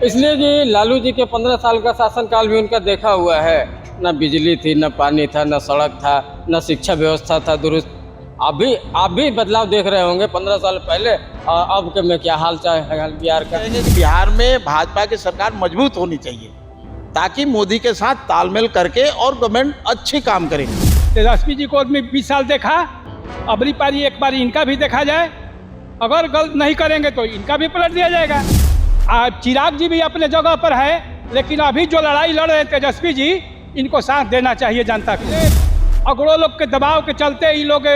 इसलिए जी लालू जी के 15 साल का शासनकाल भी उनका देखा हुआ है। न बिजली थी, न पानी था, न सड़क था, न शिक्षा व्यवस्था था दुरुस्त। आप भी बदलाव देख रहे होंगे 15 साल पहले और अब के में क्या हाल चाल है बिहार का। बिहार में भाजपा की सरकार मजबूत होनी चाहिए ताकि मोदी के साथ तालमेल करके और गवर्नमेंट अच्छी काम करे। तेजस्वी जी को 20 साल देखा, अबरी पारी एक बार इनका भी देखा जाए। अगर गलत नहीं करेंगे तो इनका भी पलट दिया जाएगा। चिराग जी भी अपने जगह पर है, लेकिन अभी जो लड़ाई लड़ रहे हैं तेजस्वी जी, इनको साथ देना चाहिए जनता को। अगड़ों लोग के दबाव के चलते ये लोग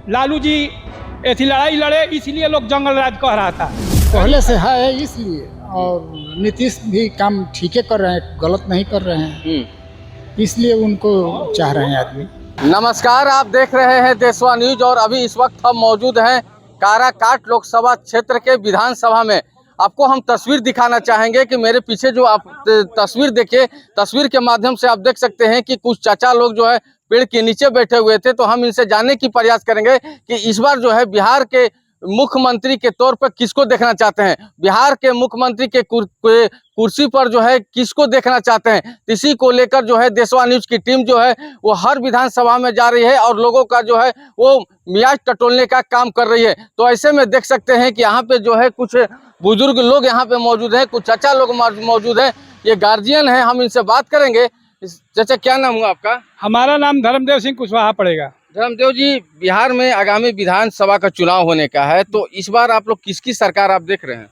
लालू जी ऐसी लड़ाई लड़े, इसलिए लोग जंगल राज कह रहा था। पहले से है इसलिए, और नीतीश भी काम ठीक कर रहे हैं, गलत नहीं कर रहे हैं, इसलिए उनको चाह रहे हैं आदमी। नमस्कार, आप देख रहे हैं देशवा न्यूज और अभी इस वक्त हम मौजूद हैं काराकाट लोकसभा क्षेत्र के विधानसभा में। आपको हम तस्वीर दिखाना चाहेंगे कि मेरे पीछे जो आप तस्वीर देखिए, तस्वीर के माध्यम से आप देख सकते हैं कि कुछ चाचा लोग जो है पेड़ के नीचे बैठे हुए थे। तो हम इनसे जानने की प्रयास करेंगे कि इस बार जो है बिहार के मुख्यमंत्री के तौर पर किसको देखना चाहते हैं, बिहार के मुख्यमंत्री के कुर्सी पर जो है किसको देखना चाहते हैं। इसी को लेकर जो है देशवा न्यूज की टीम जो है वो हर विधानसभा में जा रही है और लोगों का जो है वो मियाज टटोलने का काम कर रही है। तो ऐसे में देख सकते हैं कि यहाँ पे जो है कुछ बुजुर्ग लोग यहाँ पे मौजूद हैं, कुछ चाचा लोग मौजूद हैं, ये गार्जियन हैं। हम इनसे बात करेंगे। चाचा क्या नाम हुआ आपका? हमारा नाम धर्मदेव सिंह कुशवाहा पड़ेगा। धर्मदेव जी, बिहार में आगामी विधानसभा का चुनाव होने का है, तो इस बार आप लोग किसकी सरकार आप देख रहे हैं?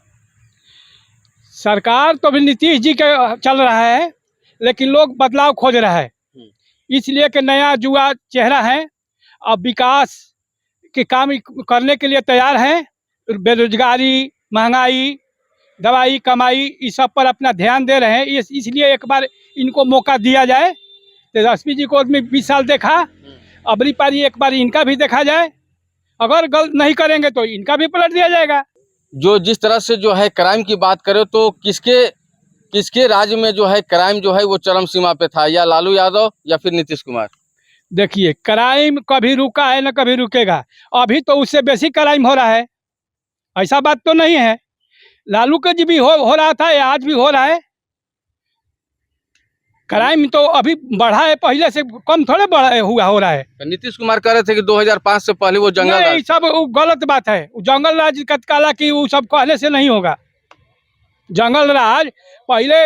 सरकार तो भी नीतीश जी के चल रहा है, लेकिन लोग बदलाव खोज रहा है, इसलिए कि नया युवा चेहरा है। अब विकास के काम करने के लिए तैयार हैं। बेरोजगारी, महंगाई, दवाई, कमाई, इस सब पर अपना ध्यान दे रहे हैं। इसलिए एक बार इनको मौका दिया जाए। तेजस्वी जी को 20 साल देखा, अबरी पारी एक बार इनका भी देखा जाए। अगर गलत नहीं करेंगे तो इनका भी पलट दिया जाएगा। जो जिस तरह से जो है क्राइम की बात करें तो किसके राज्य में जो है क्राइम जो है वो चरम सीमा पे था, या लालू यादव या फिर नीतीश कुमार? देखिए, क्राइम कभी रुका है न कभी रुकेगा। अभी तो उससे बेसी क्राइम हो रहा है, ऐसा बात तो नहीं है। लालू के जी भी हो रहा था, या आज भी हो रहा है। क्राइम तो अभी बढ़ा है, पहले से कम थोड़े बढ़ा हुआ हो रहा है। नीतीश कुमार कह रहे थे कि 2005 से पहले वो जंगल नहीं, सब गलत बात है। जंगल राज काला की वो सब कहने से नहीं होगा। जंगल राज पहले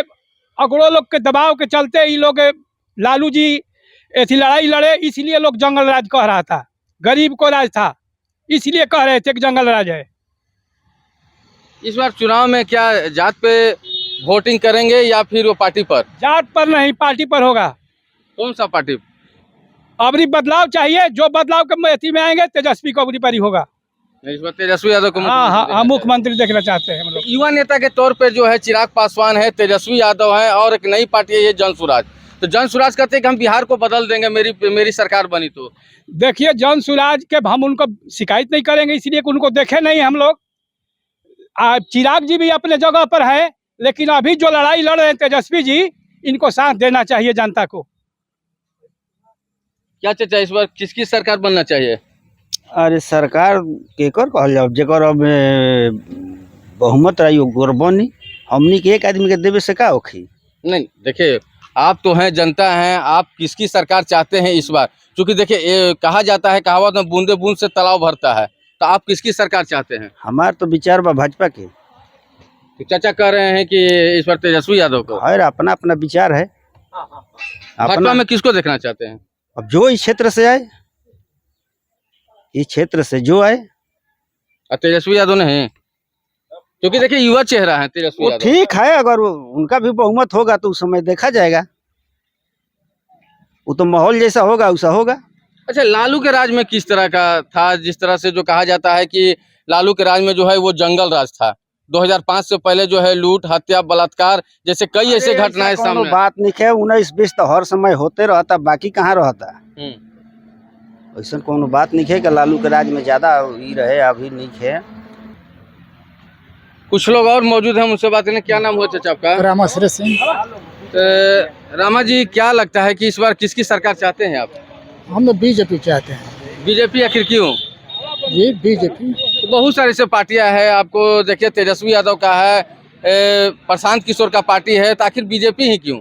अगड़ों लोग के दबाव के चलते ये लोग लालू जी ऐसी लड़ाई लड़े, इसलिए लोग जंगल राज कह रहा था। गरीब को राज था, इसलिए कह रहे थे कि जंगल राज है। इस बार चुनाव में क्या जात पे वोटिंग करेंगे या फिर वो पार्टी पर? जात पर नहीं, पार्टी पर होगा। कौन सा पार्टी? अबरी बदलाव चाहिए। जो बदलाव के मेथी में आएंगे तेजस्वी को अबरी पारी होगा। इस बार तेजस्वी यादव को हाँ, मुख्यमंत्री देखना चाहते हैं हम लोग। युवा नेता के तौर पे जो है चिराग पासवान है, तेजस्वी यादव है और एक नई पार्टी है ये जन स्वराज। तो जन स्वराज कहते हैं कि हम बिहार को बदल देंगे, मेरी सरकार बनी तो। देखिए, जन स्वराज के हम उनको शिकायत नहीं करेंगे, इसलिए कि उनको देखे नहीं हम लोग। चिराग जी भी अपने जगह पर है, लेकिन अभी जो लड़ाई लड़ रहे हैं तेजस्वी जी, इनको साथ देना चाहिए जनता को। क्या चाचा इस बार किसकी सरकार बनना चाहिए? अरे सरकार केकर कहल जाओ, जेकर अब बहुमत रही बनी, हमनी के एक आदमी के देवे से का होखी। नहीं, देखिए आप तो हैं, जनता हैं, आप किसकी सरकार चाहते हैं इस बार? क्योंकि देखिए कहा जाता है, कहावत में बूंदे बूंद से तालाब भरता है। तो आप किसकी सरकार चाहते हैं? हमार तो विचार बा भाजपा के। तो चाचा कह रहे हैं कि इस बार तेजस्वी यादव को। और अपना अपना विचार है। भाजपा में किसको देखना चाहते हैं? अब जो इस क्षेत्र से आए, इस क्षेत्र से जो आए। और तेजस्वी यादव नहीं, क्योंकि देखिए युवा चेहरा है तेजस्वी वो यादव। ठीक है, अगर उनका भी बहुमत होगा तो उस समय देखा जाएगा। वो तो माहौल जैसा होगा वैसा होगा। अच्छा, लालू के राज में किस तरह का था? जिस तरह से जो कहा जाता है कि लालू के राज में जो है वो जंगल राज था। 2005 से पहले जो है लूट, हत्या, बलात्कार जैसे कई ऐसे घटनाएं सामने। बात नहीं है, 19-20 तो हर समय होते रहता, बाकी कहाँ रहता। ऐसा कोनो बात नहीं है कि लालू के राज में ज्यादा ही रहे, अभी नहीं है। कुछ लोग और मौजूद हैं, उनसे बात करें। क्या नाम हुआ चाचा आपका? रामाश्रय सिंह। तो रामा जी, क्या लगता है कि इस बार किसकी सरकार चाहते हैं आप? हम लोग बीजेपी चाहते हैं। बीजेपी? आखिर क्यों? ये बीजेपी तो बहुत सारी से पार्टियां हैं। आपको देखिए तेजस्वी यादव का है, प्रशांत किशोर का पार्टी है, तो आखिर बीजेपी ही क्यों?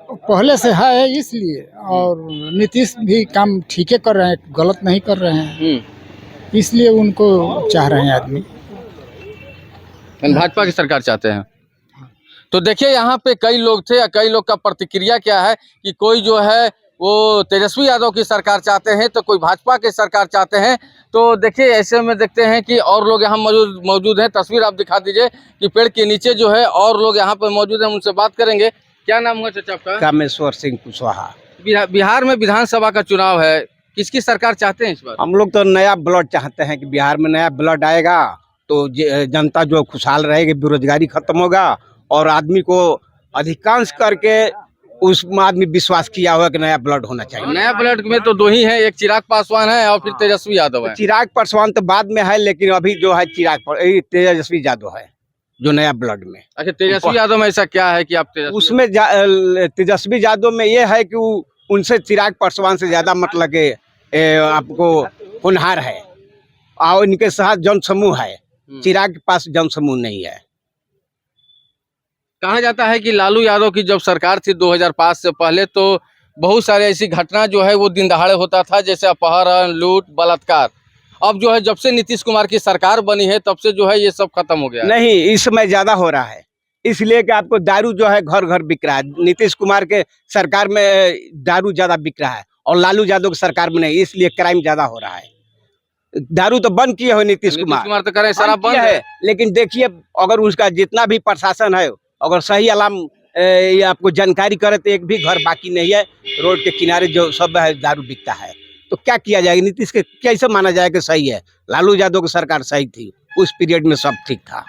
पहले से है इसलिए, और नीतीश भी काम ठीक है कर रहे हैं, गलत नहीं कर रहे हैं, इसलिए उनको चाह रहे हैं आदमी। भाजपा की सरकार चाहते हैं। तो देखिए यहाँ पे कई लोग थे, कई लोग का प्रतिक्रिया क्या है कि कोई जो है वो तेजस्वी यादव की सरकार चाहते हैं, तो कोई भाजपा की सरकार चाहते हैं। तो देखिए ऐसे में देखते हैं कि और लोग यहाँ मौजूद हैं। तस्वीर आप दिखा दीजिए कि पेड़ के नीचे जो है और लोग यहाँ पे मौजूद हैं, उनसे बात करेंगे। क्या नाम हुआ चाचा आपका? कामेश्वर सिंह कुशवाहा। बिहार में विधानसभा का चुनाव है, किसकी सरकार चाहते हैं इस बार? हम लोग तो नया ब्लड चाहते हैं कि बिहार में नया ब्लड आएगा तो जनता जो खुशहाल रहेगी, बेरोजगारी खत्म होगा और आदमी को अधिकांश करके उस आदमी विश्वास किया हुआ कि नया ब्लड होना चाहिए। नया ब्लड में तो दो ही हैं, एक चिराग पासवान है और फिर तेजस्वी यादव है। चिराग पासवान तो बाद में है, लेकिन अभी जो है तेजस्वी यादव है जो नया ब्लड में। अच्छा, तेजस्वी यादव में ऐसा क्या है कि आप उसमें तेजस्वी यादव में ये है कि उनसे चिराग पासवान से ज्यादा मतलब के आपको होनहार है और इनके साथ जनसमूह है। चिराग के पास जनसमूह नहीं है। कहा जाता है कि लालू यादव की जब सरकार थी 2005 से पहले, तो बहुत सारे ऐसी घटना जो है वो दिन दहाड़े होता था, जैसे अपहरण, लूट, बलात्कार। अब जो है जब से नीतीश कुमार की सरकार बनी है तब से जो है ये सब खत्म हो गया। नहीं, इस समय ज्यादा हो रहा है, इसलिए कि आपको दारू जो है घर घर बिक रहा है। नीतीश कुमार के सरकार में दारू ज्यादा बिक रहा है और लालू यादव की सरकार में नहीं, इसलिए क्राइम ज्यादा हो रहा है। दारू तो बंद किए हो नीतीश कुमार तो करें, शराब बंद है, लेकिन देखिए अगर उसका जितना भी प्रशासन है अगर सही अलाम ये आपको जानकारी करे तो एक भी घर बाकी नहीं है। रोड के किनारे जो सब है दारू बिकता है, तो क्या किया जाएगा? नीतीश के कैसे माना जाए कि सही है? लालू यादव की सरकार सही थी, उस पीरियड में सब ठीक था।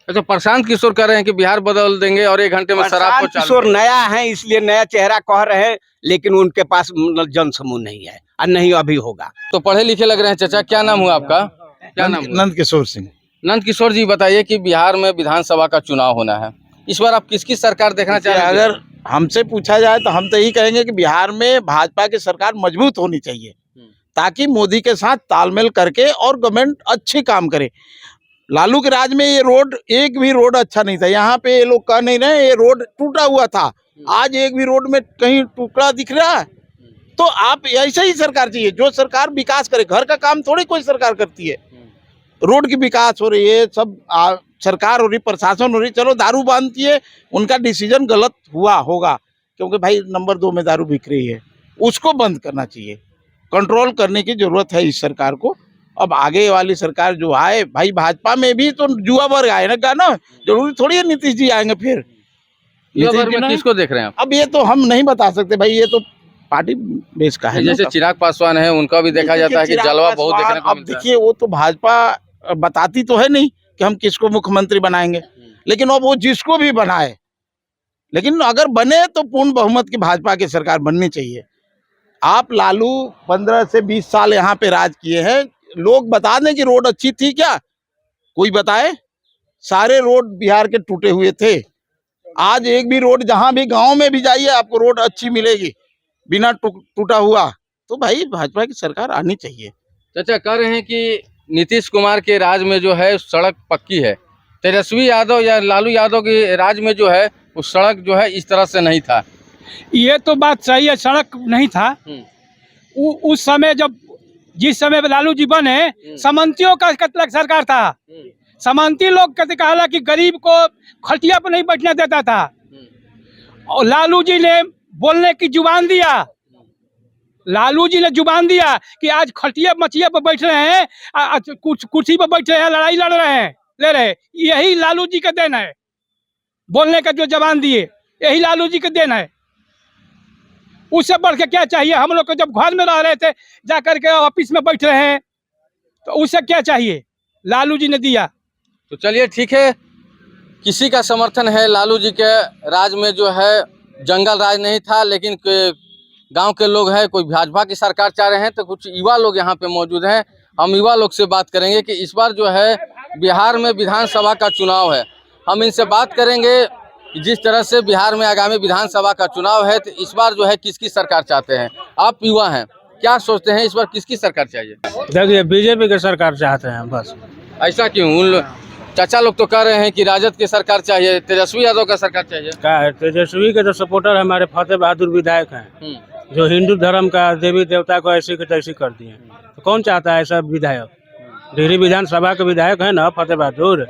अच्छा, प्रशांत किशोर कह रहे हैं कि बिहार बदल देंगे और 1 घंटे में शराब को चालू। किशोर नया है इसलिए नया चेहरा कह रहे हैं, लेकिन उनके पास जनसमूह नहीं है और नहीं अभी होगा। तो पढ़े लिखे लग रहे हैं चाचा। क्या नाम हुआ आपका? क्या नाम? नंद किशोर सिंह। नंद किशोर जी, बताइए कि बिहार में विधानसभा का चुनाव होना है, इस बार आप किसकी सरकार देखना चाहेंगे? अगर हमसे पूछा जाए तो हम तो यही कहेंगे कि बिहार में भाजपा की सरकार मजबूत होनी चाहिए, ताकि मोदी के साथ तालमेल करके और गवर्नमेंट अच्छे काम करे। लालू के राज में ये रोड, एक भी रोड अच्छा नहीं था। यहाँ पे ये लोग कह नहीं रहे ये रोड टूटा हुआ था, आज एक भी रोड में कहीं टुकड़ा दिख रहा है। तो आप ऐसा ही सरकार चाहिए जो सरकार विकास करे। घर का काम थोड़ी कोई सरकार करती है। रोड की विकास हो रही है, सब सरकार हो रही, प्रशासन हो रही। चलो दारू बांधती है, उनका डिसीजन गलत हुआ होगा, क्योंकि भाई नंबर 2 में दारू बिक रही है, उसको बंद करना चाहिए। कंट्रोल करने की जरूरत है इस सरकार को। अब आगे वाली सरकार जो आए, भाई भाजपा में भी तो युवा वर्ग आएगा ना, जरूरी थोड़ी है नीतीश जी आएंगे फिर। युवा वर्ग में किसको देख रहे हैं आप? अब ये तो हम नहीं बता सकते भाई, ये तो पार्टी बेस का है। जैसे चिराग पासवान है, उनका भी देखा जाता है कि जलवा बहुत देखने को मिलता है। देखिए वो तो भाजपा बताती तो है नहीं कि हम किसको मुख्यमंत्री बनाएंगे, लेकिन अब वो जिसको भी बनाए, लेकिन अगर बने तो पूर्ण बहुमत की भाजपा की सरकार बननी चाहिए। आप लालू 15 से 20 साल यहाँ पे राज किए हैं, लोग बता दें कि रोड अच्छी थी क्या? कोई बताए? सारे रोड बिहार के टूटे हुए थे। आज एक भी रोड, जहां भी गांव में भी जाइए आपको रोड अच्छी मिलेगी बिना टूटा हुआ। तो भाई भाजपा की सरकार आनी चाहिए। चाचा कह रहे हैं कि नीतीश कुमार के राज में जो है सड़क पक्की है, तेजस्वी यादव या लालू यादव के राज में जो है वो सड़क जो है इस तरह से नहीं था। ये तो बात सही है, सड़क नहीं था। उस समय जब जिस समय लालू जी बने, सामंतियों का कतलक सरकार था। सामंती लोग कहते कहा कि गरीब को खटिया पर नहीं बैठने देता था, और लालू जी ने बोलने की जुबान दिया। लालू जी ने जुबान दिया कि आज खटिया मचिया पर बैठ रहे हैं, कुर्सी पर बैठ रहे हैं, लड़ाई लड़ रहे हैं, ले रहे। यही लालू जी का देन है, बोलने का जो जबान दिए, यही लालू जी का देन है। उससे बढ़ के क्या चाहिए? हम लोग को जब घर में रह रहे थे, जाकर के ऑफिस में बैठ रहे हैं, तो उससे क्या चाहिए? लालू जी ने दिया। तो चलिए ठीक है, किसी का समर्थन है लालू जी के राज में जो है जंगल राज नहीं था, लेकिन गांव के लोग हैं, कोई भाजपा की सरकार चाह रहे हैं। तो कुछ युवा लोग यहाँ पे मौजूद हैं, हम युवा लोग से बात करेंगे कि इस बार जो है बिहार में विधानसभा का चुनाव है। हम इनसे बात करेंगे जिस तरह से बिहार में आगामी विधानसभा का चुनाव है, तो इस बार जो है किसकी सरकार चाहते हैं? आप युवा हैं, क्या सोचते हैं इस बार किसकी सरकार चाहिए? देखिए बीजेपी की सरकार चाहते हैं बस। ऐसा क्यों? चाचा लोग तो कह रहे हैं कि राजद की सरकार चाहिए, तेजस्वी यादव का सरकार चाहिए। क्या है, तेजस्वी के जो सपोर्टर हमारे फतेह बहादुर विधायक हैं, जो हिंदू धर्म का देवी देवता को ऐसी की तैसी कर दिए, तो कौन चाहता है ऐसा विधायक? डिहरी विधानसभा के विधायक है ना फतेह बहादुर,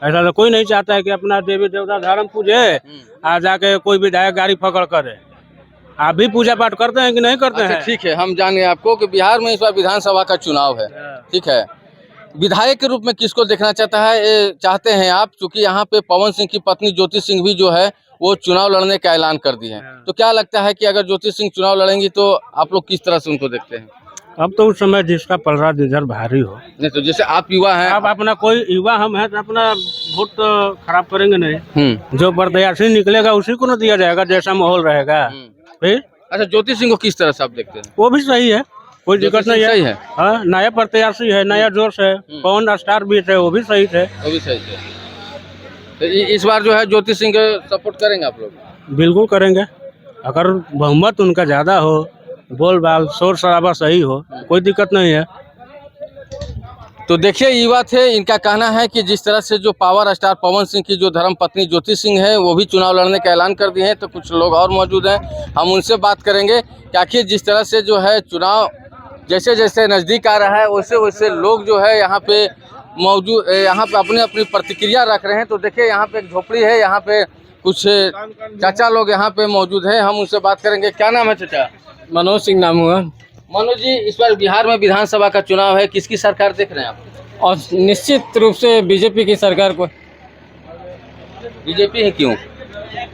ऐसा तो कोई नहीं चाहता है कि अपना देवी देवता धर्म पूजे, आ जाके कोई विधायक गाड़ी पकड़ करे। आप भी पूजा पाठ करते हैं कि नहीं करते अच्छा, हैं? ठीक है, हम जाने आपको कि बिहार में इस बार विधानसभा का चुनाव है, ठीक है। विधायक के रूप में किसको देखना चाहता है, चाहते हैं आप? क्योंकि यहाँ पे पवन सिंह की पत्नी ज्योति सिंह भी जो है वो चुनाव लड़ने का ऐलान कर दिए हैं, तो क्या लगता है कि अगर ज्योति सिंह चुनाव लड़ेंगी तो आप लोग किस तरह से उनको देखते हैं? अब तो उस समय जिसका पलड़ा जिधर भारी हो। नहीं तो जैसे आप युवा हैं, आप अपना कोई युवा हम हैं तो अपना वोट तो खराब करेंगे नहीं। जो प्रत्याशी निकलेगा उसी को ना दिया जाएगा, जैसा माहौल रहेगा। फिर अच्छा, ज्योति सिंह को किस तरह से आप देखते हैं? वो भी सही है, कोई दिक्कत नहीं सही है। है, हाँ, नया प्रत्याशी है, नया जोश है, पवन स्टार भी है, वो भी सही थे। वो भी सही है। तो इस बार जो है ज्योति सिंह को सपोर्ट करेंगे आप लोग? बिल्कुल करेंगे, अगर बहुमत उनका ज्यादा हो, बोल बाल शोर शराबा सही हो, कोई दिक्कत नहीं है। तो देखिए, युवा थे, इनका कहना है कि जिस तरह से जो पावर स्टार पवन सिंह की जो धर्म पत्नी ज्योति सिंह है वो भी चुनाव लड़ने का ऐलान कर दिए हैं। तो कुछ लोग और मौजूद हैं, हम उनसे बात करेंगे कि आखिर जिस तरह से जो है चुनाव जैसे जैसे नज़दीक आ रहा है वैसे वैसे लोग जो है यहाँ पे मौजूद, यहाँ पे अपनी अपनी प्रतिक्रिया रख रहे हैं। तो देखिए, यहाँ पे एक झोपड़ी है, यहाँ पे कुछ चाचा लोग यहाँ पे मौजूद हैं, हम उनसे बात करेंगे। क्या नाम है चाचा? मनोज सिंह नाम हुआ। मनोज जी, इस बार बिहार में विधानसभा का चुनाव है, किसकी सरकार देख रहे हैं आप? और निश्चित रूप से बीजेपी की सरकार को, बीजेपी है। क्यों?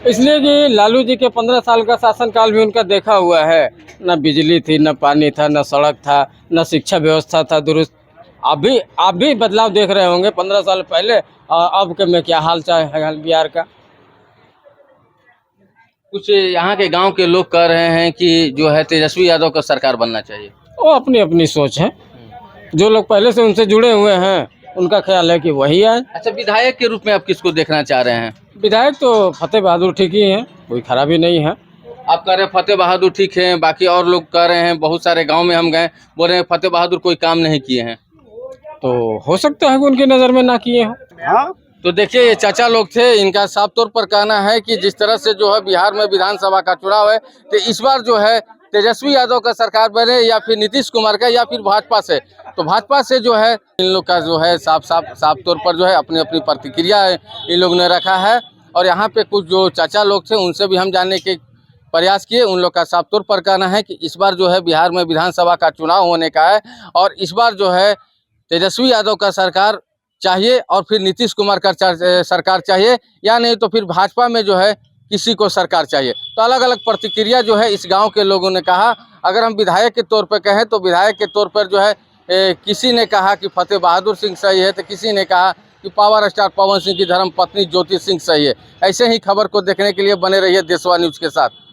इसलिए कि लालू जी के 15 साल का शासनकाल भी उनका देखा हुआ है। न बिजली थी, न पानी था, न सड़क था, न शिक्षा व्यवस्था था दुरुस्त। आप भी बदलाव देख रहे होंगे 15 साल पहले और अब के में क्या हाल चाल है बिहार का। कुछ यहाँ के गांव के लोग कह रहे हैं कि जो है तेजस्वी यादव का सरकार बनना चाहिए। वो अपनी अपनी सोच है, जो लोग पहले से उनसे जुड़े हुए हैं उनका ख्याल है कि वही आए। अच्छा, विधायक के रूप में आप किसको देखना चाह रहे हैं? विधायक तो फतेह बहादुर ठीक ही हैं, कोई खराबी नहीं है। आप कह रहे हैं फतेह बहादुर ठीक हैं, बाकी और लोग कह रहे हैं, बहुत सारे गांव में हम गए, बोल रहे हैं फतेह बहादुर कोई काम नहीं किए हैं। तो हो सकता है कि उनकी नज़र में ना किए हों। तो देखिए, ये चाचा लोग थे, इनका साफ तौर पर कहना है कि जिस तरह से जो है बिहार में विधानसभा का चुनाव है, तो इस बार जो है तेजस्वी यादव का सरकार बने या फिर नीतीश कुमार का या फिर भाजपा से। तो भाजपा से जो है इन लोग का जो है साफ तौर पर जो है अपनी अपनी प्रतिक्रिया इन लोग ने रखा है। और यहाँ पे कुछ जो चाचा लोग थे उनसे भी हम जानने के प्रयास किए। उन लोग का साफ तौर पर कहना है कि इस बार जो है बिहार में विधानसभा का चुनाव होने का है और इस बार जो है तेजस्वी यादव का सरकार चाहिए और फिर नीतीश कुमार का सरकार चाहिए, या नहीं तो फिर भाजपा में जो है किसी को सरकार चाहिए। तो अलग अलग प्रतिक्रिया जो है इस गांव के लोगों ने कहा। अगर हम विधायक के तौर पर कहें तो विधायक के तौर पर जो है किसी ने कहा कि फतेह बहादुर सिंह सही है, तो किसी ने कहा कि पावर स्टार पवन सिंह की धर्म पत्नी ज्योति सिंह सही है। ऐसे ही खबर को देखने के लिए बने रहिए देशवा न्यूज़ के साथ।